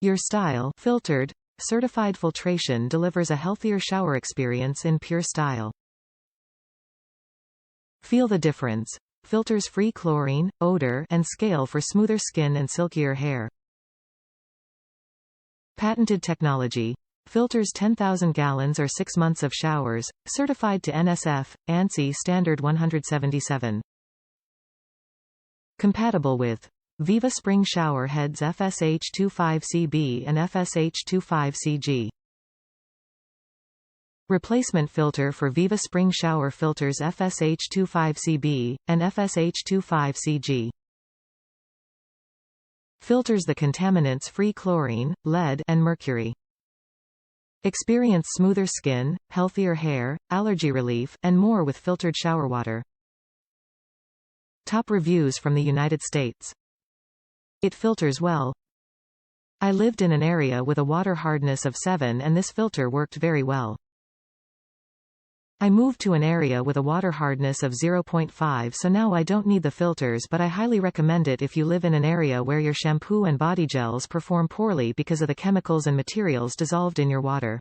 Your Style filtered, certified filtration delivers a healthier shower experience in pure style. Feel the difference. Filters free chlorine, odor, and scale for smoother skin and silkier hair. Patented technology. Filters 10,000 gallons or 6 months of showers, certified to NSF, ANSI standard 177. Compatible with VivaSpring Shower Heads FSH25-CB and FSH25-CG. Replacement filter for VivaSpring Shower Filters FSH25-CB, and FSH25-CG. Filters the contaminants-free chlorine, lead, and mercury. Experience smoother skin, healthier hair, allergy relief, and more with filtered shower water. Top reviews from the United States. It filters well. I lived in an area with a water hardness of 7 and this filter worked very well. I moved to an area with a water hardness of 0.5, so now I don't need the filters, but I highly recommend it if you live in an area where your shampoo and body gels perform poorly because of the chemicals and materials dissolved in your water.